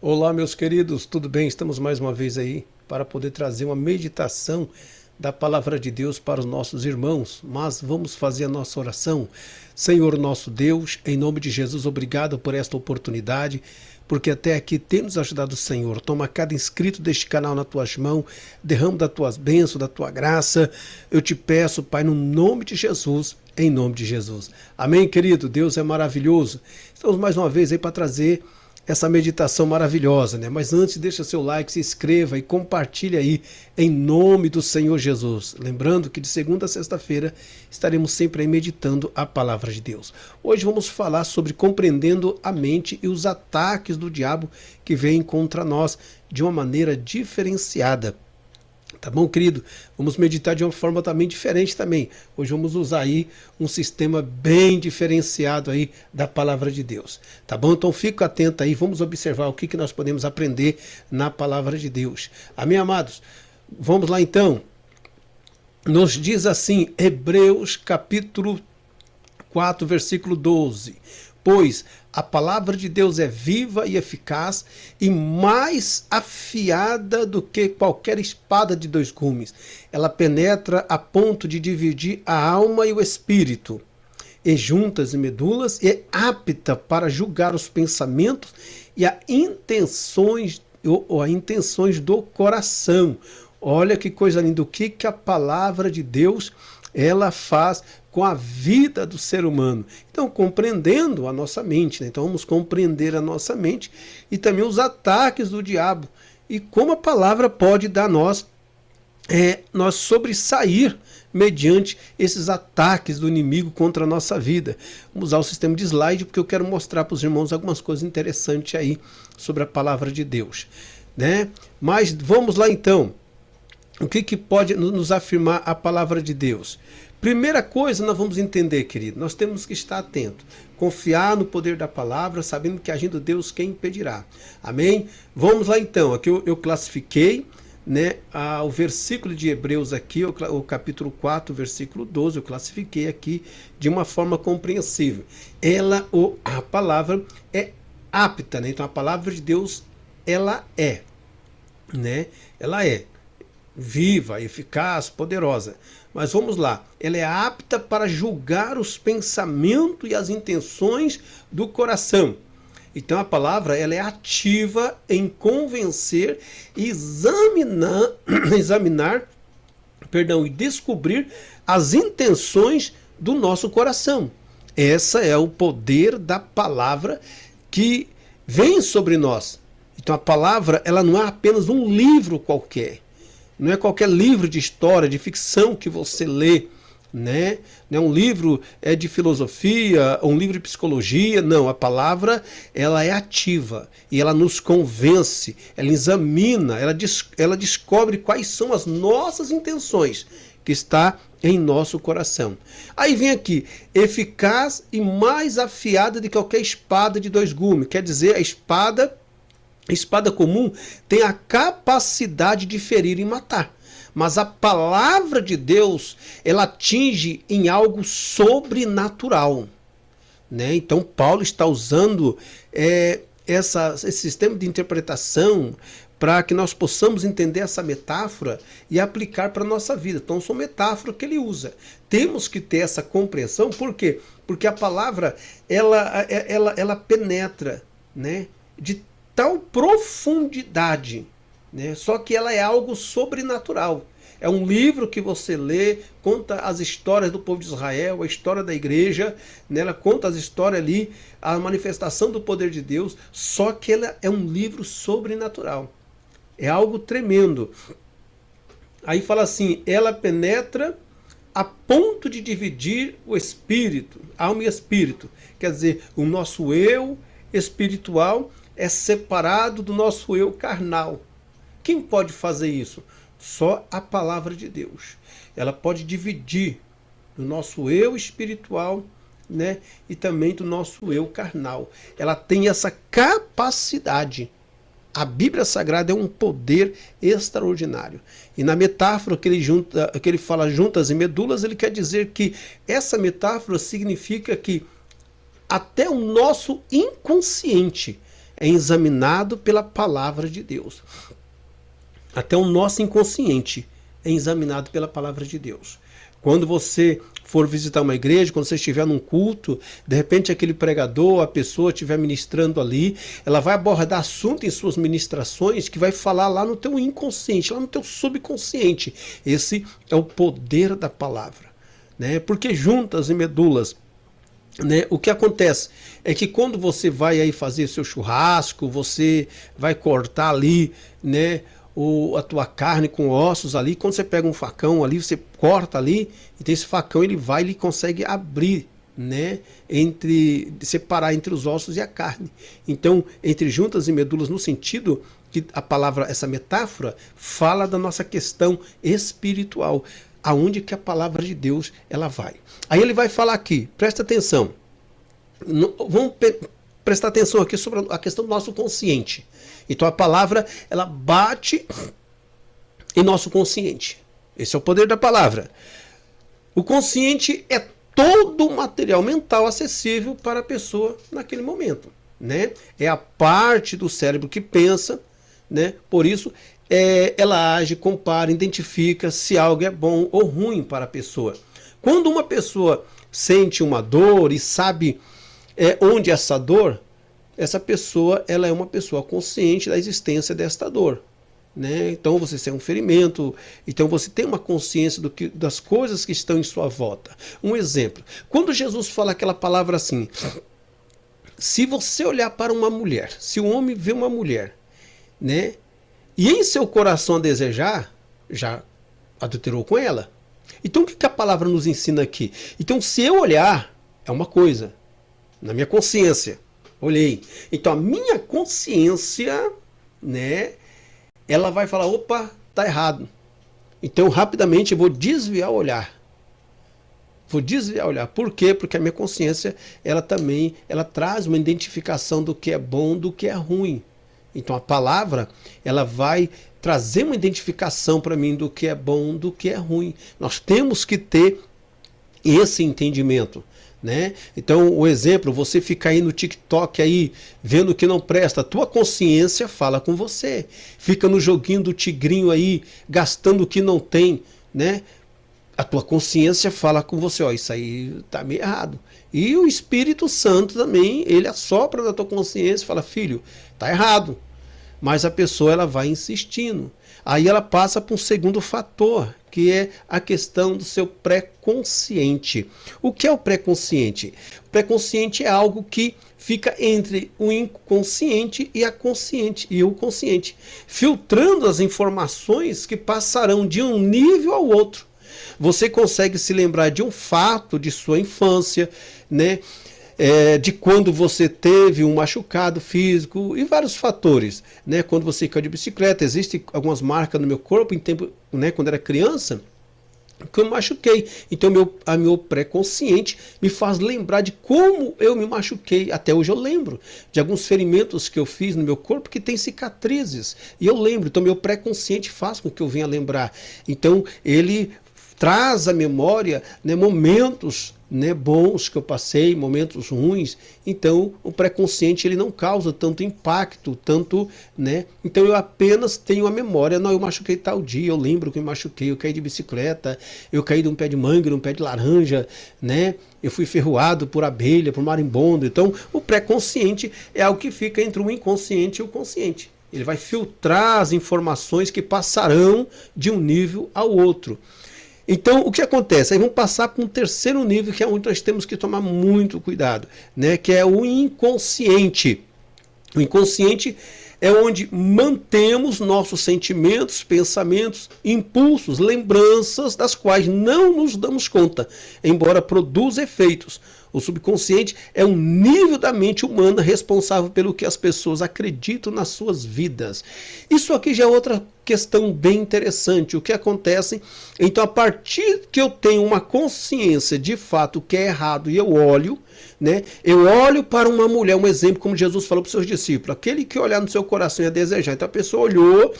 Olá, meus queridos, tudo bem? Estamos mais uma vez aí para poder trazer uma meditação da palavra de Deus para os nossos irmãos. Mas vamos fazer a nossa oração. Senhor nosso Deus, em nome de Jesus, obrigado por esta oportunidade, porque até aqui tem nos ajudado o Senhor. Toma cada inscrito deste canal nas tuas mãos, derrama das tuas bênçãos, da tua graça. Eu te peço, Pai, no nome de Jesus, em nome de Jesus. Amém, querido? Deus é maravilhoso. Estamos mais uma vez aí para trazer essa meditação maravilhosa, né? Mas antes, deixa seu like, se inscreva e compartilhe aí em nome do Senhor Jesus. Lembrando que de segunda a sexta-feira estaremos sempre aí meditando a palavra de Deus. Hoje vamos falar sobre compreendendo a mente e os ataques do diabo que vêm contra nós de uma maneira diferenciada. Tá bom, querido? Vamos meditar de uma forma também diferente também. Hoje vamos usar aí um sistema bem diferenciado aí da palavra de Deus. Tá bom? Então fica atento aí, vamos observar o que nós podemos aprender na palavra de Deus. Amém, amados? Vamos lá então. Nos diz assim, Hebreus capítulo 4, versículo 12. Pois a palavra de Deus é viva e eficaz e mais afiada do que qualquer espada de dois gumes. Ela penetra a ponto de dividir a alma e o espírito, e juntas e medulas, e é apta para julgar os pensamentos e as intenções do coração. Olha que coisa linda, o que a palavra de Deus ela faz com a vida do ser humano. Então, compreendendo a nossa mente, né? Então vamos compreender a nossa mente e também os ataques do diabo e como a palavra pode dar a nós sobressair mediante esses ataques do inimigo contra a nossa vida. Vamos usar o sistema de slide porque eu quero mostrar para os irmãos algumas coisas interessantes aí sobre a palavra de Deus, né? Mas vamos lá então. O que pode nos afirmar a palavra de Deus? Primeira coisa, nós vamos entender, querido, nós temos que estar atento, confiar no poder da palavra, sabendo que agindo Deus, quem impedirá? Amém? Vamos lá então, aqui eu classifiquei, né, o versículo de Hebreus aqui, o capítulo 4, versículo 12, eu classifiquei aqui de uma forma compreensível. A palavra é apta, né? Então a palavra de Deus, ela é, né? Ela é viva, eficaz, poderosa. Mas vamos lá, ela é apta para julgar os pensamentos e as intenções do coração. Então a palavra ela é ativa em convencer e examinar, e descobrir as intenções do nosso coração. Esse é o poder da palavra que vem sobre nós. Então a palavra ela não é apenas um livro qualquer. Não é qualquer livro de história, de ficção que você lê, né? Não é um livro de filosofia, um livro de psicologia. Não, a palavra ela é ativa e ela nos convence, ela examina, ela descobre quais são as nossas intenções que está em nosso coração. Aí vem aqui, eficaz e mais afiada de qualquer espada de dois gumes. Quer dizer, a espada comum tem a capacidade de ferir e matar. Mas a palavra de Deus, ela atinge em algo sobrenatural, né? Então Paulo está usando esse sistema de interpretação para que nós possamos entender essa metáfora e aplicar para a nossa vida. Então são metáforas que ele usa. Temos que ter essa compreensão, por quê? Porque a palavra, ela penetra, né, de tal profundidade, né? Só que ela é algo sobrenatural. É um livro que você lê, conta as histórias do povo de Israel, a história da igreja, né? Ela conta as histórias ali, a manifestação do poder de Deus, só que ela é um livro sobrenatural. É algo tremendo. Aí fala assim, ela penetra a ponto de dividir o espírito, alma e espírito. Quer dizer, o nosso eu espiritual é separado do nosso eu carnal. Quem pode fazer isso? Só a palavra de Deus. Ela pode dividir do nosso eu espiritual, né, e também do nosso eu carnal. Ela tem essa capacidade. A Bíblia Sagrada é um poder extraordinário. E na metáfora que ele fala juntas e medulas, ele quer dizer que essa metáfora significa que até o nosso inconsciente é examinado pela palavra de Deus. Até o nosso inconsciente é examinado pela palavra de Deus. Quando você for visitar uma igreja, quando você estiver num culto, de repente aquele pregador, a pessoa estiver ministrando ali, ela vai abordar assunto em suas ministrações que vai falar lá no teu inconsciente, lá no teu subconsciente. Esse é o poder da palavra, né? Porque juntas e medulas, né, o que acontece é que quando você vai aí fazer seu churrasco, você vai cortar ali, né, a tua carne com ossos ali, quando você pega um facão ali, você corta ali, então esse facão ele consegue abrir, né, separar entre os ossos e a carne. Então, entre juntas e medulas, no sentido que a palavra, essa metáfora, fala da nossa questão espiritual, aonde que a palavra de Deus ela vai. Aí ele vai falar aqui, presta atenção, vamos prestar atenção aqui sobre a questão do nosso consciente. Então a palavra, ela bate em nosso consciente. Esse é o poder da palavra. O consciente é todo o material mental acessível para a pessoa naquele momento, né? É a parte do cérebro que pensa, né? Por isso, ela age, compara, identifica se algo é bom ou ruim para a pessoa. Quando uma pessoa sente uma dor e sabe onde é essa dor, essa pessoa ela é uma pessoa consciente da existência desta dor, né? Então você tem um ferimento, então você tem uma consciência das coisas que estão em sua volta. Um exemplo, quando Jesus fala aquela palavra assim, se você olhar para uma mulher, se o homem vê uma mulher, né, e em seu coração a desejar, já adulterou com ela. Então o que a palavra nos ensina aqui? Então se eu olhar, é uma coisa, na minha consciência, olhei. Então a minha consciência, né, ela vai falar, opa, tá errado. Então rapidamente eu vou desviar o olhar. Vou desviar o olhar. Por quê? Porque a minha consciência, ela também, ela traz uma identificação do que é bom, do que é ruim. Então a palavra, ela vai trazer uma identificação para mim do que é bom, do que é ruim. Nós temos que ter esse entendimento, né? Então o exemplo, você fica aí no TikTok aí, vendo o que não presta, a tua consciência fala com você. Fica no joguinho do tigrinho aí, gastando o que não tem, né? A tua consciência fala com você, ó, isso aí tá meio errado. E o Espírito Santo também, ele assopra na tua consciência e fala, filho, tá errado. Mas a pessoa ela vai insistindo. Aí ela passa para um segundo fator, que é a questão do seu pré-consciente. O que é o pré-consciente? O pré-consciente é algo que fica entre o inconsciente e a consciente e o consciente, filtrando as informações que passarão de um nível ao outro. Você consegue se lembrar de um fato de sua infância, né? De quando você teve um machucado físico e vários fatores, né? Quando você caiu de bicicleta, existem algumas marcas no meu corpo em tempo, né? Quando era criança, que eu me machuquei. Então meu pré-consciente me faz lembrar de como eu me machuquei. Até hoje eu lembro de alguns ferimentos que eu fiz no meu corpo que tem cicatrizes. E eu lembro, então meu pré-consciente faz com que eu venha lembrar. Então ele traz à memória, né, momentos, né, bons que eu passei, momentos ruins. Então o pré-consciente ele não causa tanto impacto, tanto, né? Então eu apenas tenho a memória, não, eu machuquei tal dia, eu lembro que eu me machuquei, eu caí de bicicleta, eu caí de um pé de manga, de um pé de laranja, né? Eu fui ferroado por abelha, por marimbondo. Então o pré-consciente é algo que fica entre o inconsciente e o consciente. Ele vai filtrar as informações que passarão de um nível ao outro. Então, o que acontece? Aí vamos passar para um terceiro nível, que é onde nós temos que tomar muito cuidado, né? Que é o inconsciente. O inconsciente é onde mantemos nossos sentimentos, pensamentos, impulsos, lembranças das quais não nos damos conta, embora produza efeitos. O subconsciente é um nível da mente humana responsável pelo que as pessoas acreditam nas suas vidas. Isso aqui já é outra questão bem interessante. O que acontece? Então, a partir que eu tenho uma consciência de fato que é errado e eu olho, né? Eu olho para uma mulher, um exemplo como Jesus falou para os seus discípulos, aquele que olhar no seu coração e a desejar. Então a pessoa olhou,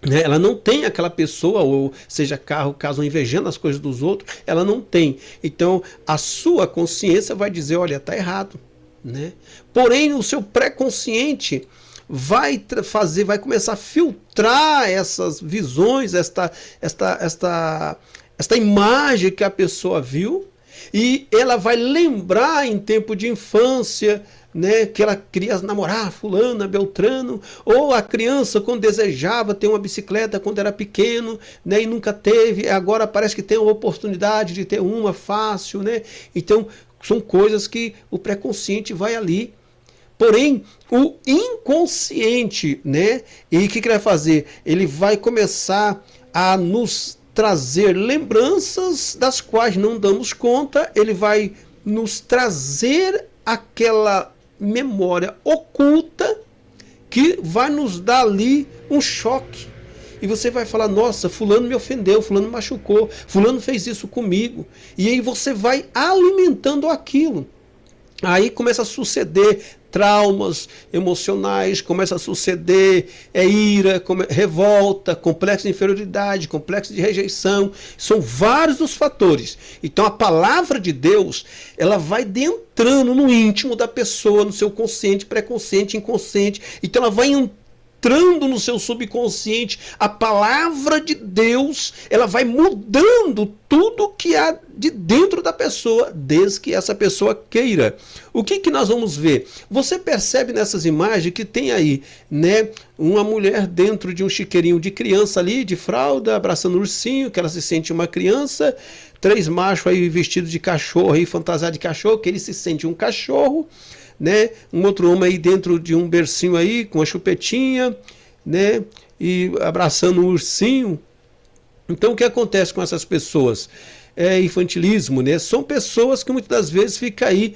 né? Ela não tem aquela pessoa, ou seja, caso invejando as coisas dos outros, ela não tem. Então a sua consciência vai dizer, olha, está errado. né? Porém, o seu pré-consciente vai começar a filtrar essas visões, esta imagem que a pessoa viu, e ela vai lembrar em tempo de infância, né, que ela queria namorar fulana, beltrano, ou a criança quando desejava ter uma bicicleta quando era pequeno, né, e nunca teve, agora parece que tem uma oportunidade de ter uma fácil, né? Então são coisas que o pré-consciente vai ali. Porém, o inconsciente, né? E o que ele vai fazer? Ele vai começar a nos trazer lembranças das quais não damos conta, ele vai nos trazer aquela memória oculta que vai nos dar ali um choque. E você vai falar, nossa, fulano me ofendeu, fulano me machucou, fulano fez isso comigo. E aí você vai alimentando aquilo. Aí começa a suceder traumas emocionais, começa a suceder ira, revolta, complexo de inferioridade, complexo de rejeição. São vários os fatores. Então a palavra de Deus, ela vai entrando no íntimo da pessoa, no seu consciente, pré-consciente, inconsciente. Então ela vai entrando no seu subconsciente, a palavra de Deus, ela vai mudando tudo que há de dentro da pessoa, desde que essa pessoa queira. O que nós vamos ver? Você percebe nessas imagens que tem aí, né, uma mulher dentro de um chiqueirinho de criança ali, de fralda, abraçando um ursinho, que ela se sente uma criança, 3 machos aí vestidos de cachorro, aí fantasiado de cachorro, que ele se sente um cachorro, né? Um outro homem aí dentro de um bercinho aí, com a chupetinha, né? E abraçando um ursinho. Então o que acontece com essas pessoas? É infantilismo, né? São pessoas que muitas das vezes ficam aí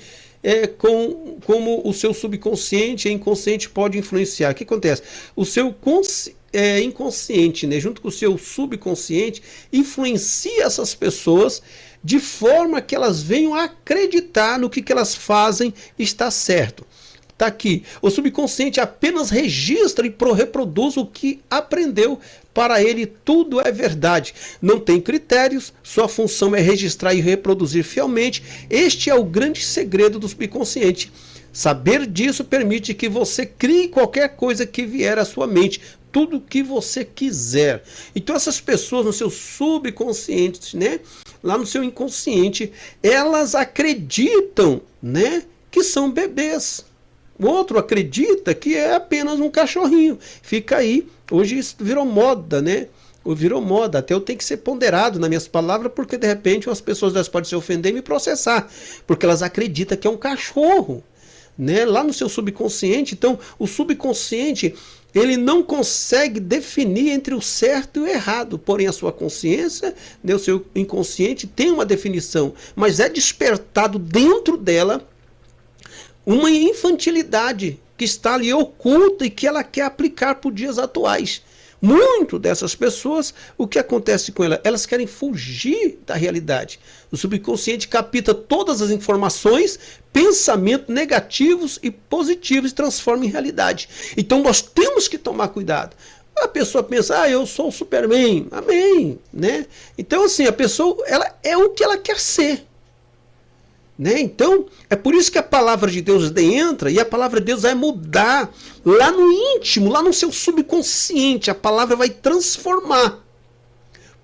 como o seu subconsciente e inconsciente pode influenciar. O que acontece? O seu inconsciente, né, junto com o seu subconsciente, influencia essas pessoas de forma que elas venham a acreditar no que elas fazem está certo. Está aqui. O subconsciente apenas registra e reproduz o que aprendeu. Para ele tudo é verdade. Não tem critérios, sua função é registrar e reproduzir fielmente. Este é o grande segredo do subconsciente. Saber disso permite que você crie qualquer coisa que vier à sua mente, tudo que você quiser. Então essas pessoas no seu subconsciente, né, lá no seu inconsciente, elas acreditam, né, que são bebês. O outro acredita que é apenas um cachorrinho. Fica aí. Hoje isso virou moda, né? Virou moda. Até eu tenho que ser ponderado nas minhas palavras, porque de repente as pessoas podem se ofender e me processar. Porque elas acreditam que é um cachorro, né? Lá no seu subconsciente. Então, o subconsciente, ele não consegue definir entre o certo e o errado. Porém, a sua consciência, né, o seu inconsciente, tem uma definição. Mas é despertado dentro dela uma infantilidade que está ali oculta e que ela quer aplicar para os dias atuais. Muito dessas pessoas, o que acontece com elas? Elas querem fugir da realidade. O subconsciente capta todas as informações, pensamentos negativos e positivos e transforma em realidade. Então nós temos que tomar cuidado. A pessoa pensa, eu sou o Superman. Amém, né? Então assim, a pessoa, ela é o que ela quer ser. Né? Então, é por isso que a palavra de Deus entra e a palavra de Deus vai mudar lá no íntimo, lá no seu subconsciente. A palavra vai transformar.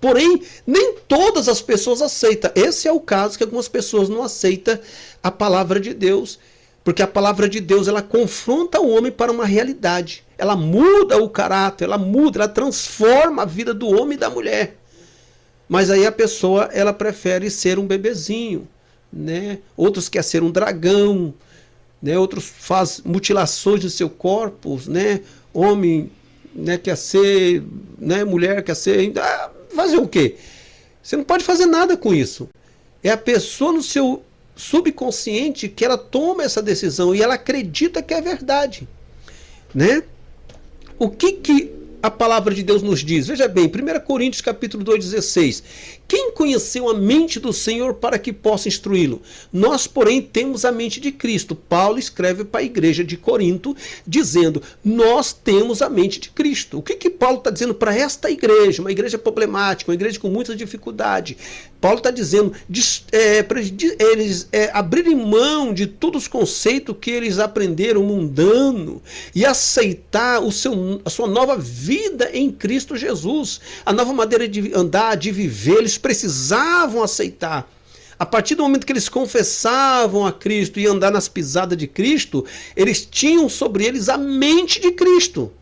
Porém, nem todas as pessoas aceitam. Esse é o caso que algumas pessoas não aceitam a palavra de Deus. Porque a palavra de Deus, ela confronta o homem para uma realidade. Ela muda o caráter, ela muda, ela transforma a vida do homem e da mulher. Mas aí a pessoa, ela prefere ser um bebezinho. Né? Outros querem ser um dragão, né? Outros fazem mutilações no seu corpo, né? Homem, né, quer ser, né, mulher quer ser, fazer o quê? Você não pode fazer nada com isso. É a pessoa no seu subconsciente que ela toma essa decisão e ela acredita que é verdade, né? O que a palavra de Deus nos diz? Veja bem, 1 Coríntios capítulo 2,16. Quem conheceu a mente do Senhor para que possa instruí-lo? Nós, porém, temos a mente de Cristo. Paulo escreve para a igreja de Corinto, dizendo, nós temos a mente de Cristo. O que Paulo está dizendo para esta igreja? Uma igreja problemática, uma igreja com muita dificuldade. Paulo está dizendo para eles abrirem mão de todos os conceitos que eles aprenderam mundano e aceitar a sua nova vida em Cristo Jesus. A nova maneira de andar, de viver, eles precisavam aceitar. A partir do momento que eles confessavam a Cristo e andar nas pisadas de Cristo, eles tinham sobre eles a mente de Cristo.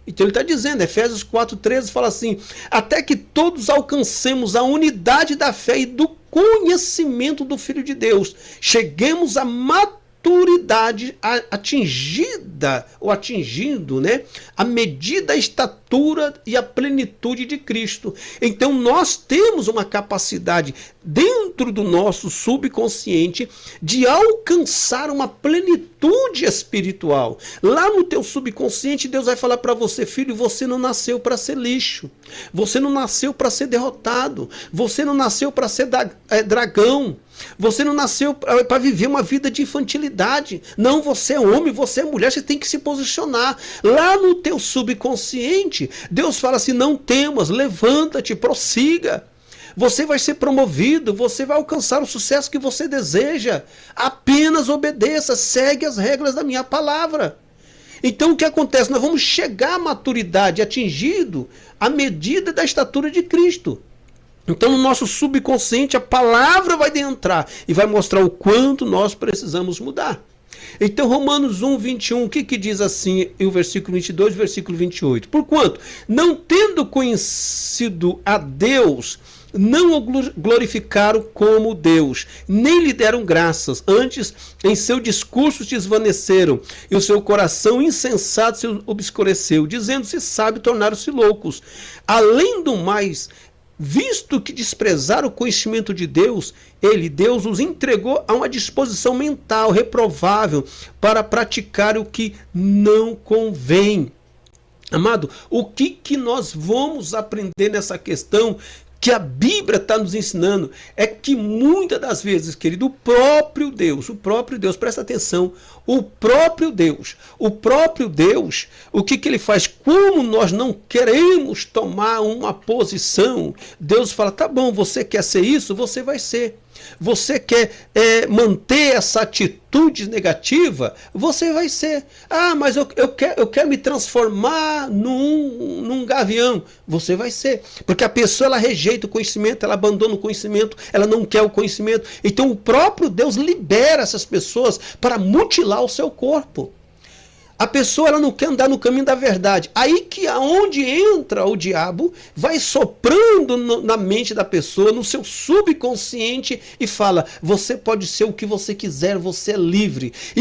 Então ele está dizendo, Efésios 4,13 fala assim, até que todos alcancemos a unidade da fé e do conhecimento do Filho de Deus, cheguemos à maturidade atingida, ou atingindo, né, a medida, a estatura e a plenitude de Cristo. Então nós temos uma capacidade dentro do nosso subconsciente de alcançar uma plenitude espiritual. Lá no teu subconsciente Deus vai falar para você, filho, você não nasceu para ser lixo, você não nasceu para ser derrotado, você não nasceu para ser dragão, você não nasceu para viver uma vida de infantilidade. Não, você é homem, você é mulher, você tem que se posicionar. Lá no teu subconsciente, Deus fala assim, não temas, levanta-te, prossiga. Você vai ser promovido, você vai alcançar o sucesso que você deseja. Apenas obedeça, segue as regras da minha palavra. Então o que acontece? Nós vamos chegar à maturidade atingido à medida da estatura de Cristo. Então no nosso subconsciente a palavra vai entrar e vai mostrar o quanto nós precisamos mudar. Então Romanos 1:21, o que diz assim, e o versículo 22, versículo 28? Porquanto, não tendo conhecido a Deus, não o glorificaram como Deus, nem lhe deram graças, antes em seu discurso se esvaneceram, e o seu coração insensato se obscureceu, dizendo-se sábio, tornaram-se loucos. Além do mais, visto que desprezaram o conhecimento de Deus, Deus os entregou a uma disposição mental reprovável para praticar o que não convém. Amado, o que nós vamos aprender nessa questão que a Bíblia está nos ensinando é que muitas das vezes, querido, o próprio Deus, presta atenção, o próprio Deus, o que ele faz? Como nós não queremos tomar uma posição, Deus fala, tá bom, você quer ser isso? Você vai ser. Você quer manter essa atitude negativa? Você vai ser. Ah, mas eu quero me transformar num gavião. Você vai ser. Porque a pessoa ela rejeita o conhecimento, ela abandona o conhecimento, ela não quer o conhecimento. Então o próprio Deus libera essas pessoas para mutilar o seu corpo. A pessoa ela não quer andar no caminho da verdade. Aí que aonde entra o diabo, vai soprando na mente da pessoa, no seu subconsciente e fala, você pode ser o que você quiser, você é livre. E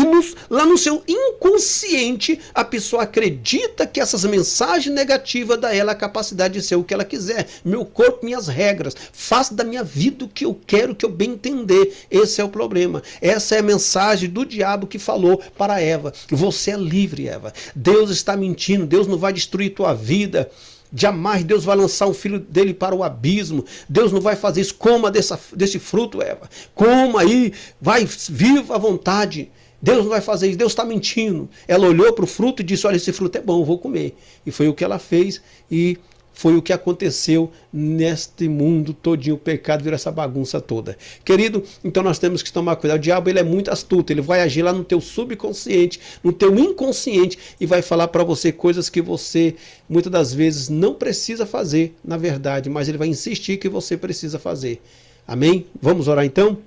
lá no seu inconsciente, a pessoa acredita que essas mensagens negativas dão a ela a capacidade de ser o que ela quiser. Meu corpo, minhas regras. Faça da minha vida o que eu quero, o que eu bem entender. Esse é o problema. Essa é a mensagem do diabo que falou para Eva. Você é livre, Eva. Deus está mentindo, Deus não vai destruir tua vida. Jamais Deus vai lançar o filho dele para o abismo. Deus não vai fazer isso. Coma desse fruto, Eva. Coma aí, vai, viva à vontade. Deus não vai fazer isso, Deus está mentindo. Ela olhou para o fruto e disse, olha, esse fruto é bom, eu vou comer. E foi o que ela fez e foi o que aconteceu neste mundo todinho, o pecado virou essa bagunça toda. Querido, então nós temos que tomar cuidado. O diabo ele é muito astuto, ele vai agir lá no teu subconsciente, no teu inconsciente e vai falar para você coisas que você muitas das vezes não precisa fazer, na verdade, mas ele vai insistir que você precisa fazer. Amém? Vamos orar então?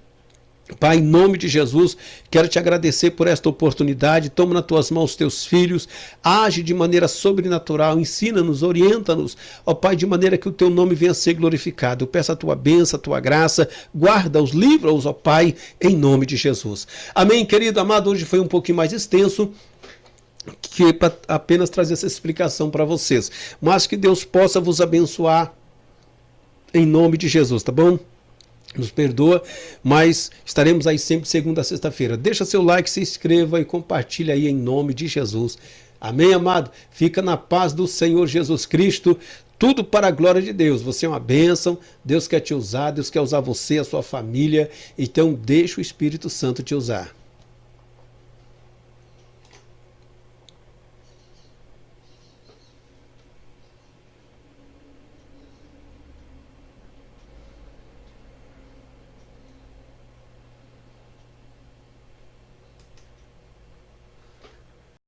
Pai, em nome de Jesus, quero te agradecer por esta oportunidade. Toma nas tuas mãos os teus filhos, age de maneira sobrenatural, ensina-nos, orienta-nos, ó Pai, de maneira que o teu nome venha a ser glorificado. Eu peço a tua bênção, a tua graça, guarda-os, livra-os, ó Pai, em nome de Jesus. Amém, querido, amado, hoje foi um pouquinho mais extenso, que para apenas trazer essa explicação para vocês, mas que Deus possa vos abençoar em nome de Jesus, tá bom? Nos perdoa, mas estaremos aí sempre segunda a sexta-feira. Deixa seu like, se inscreva e compartilha aí em nome de Jesus. Amém, amado? Fica na paz do Senhor Jesus Cristo. Tudo para a glória de Deus. Você é uma bênção. Deus quer te usar. Deus quer usar você, a sua família. Então deixa o Espírito Santo te usar.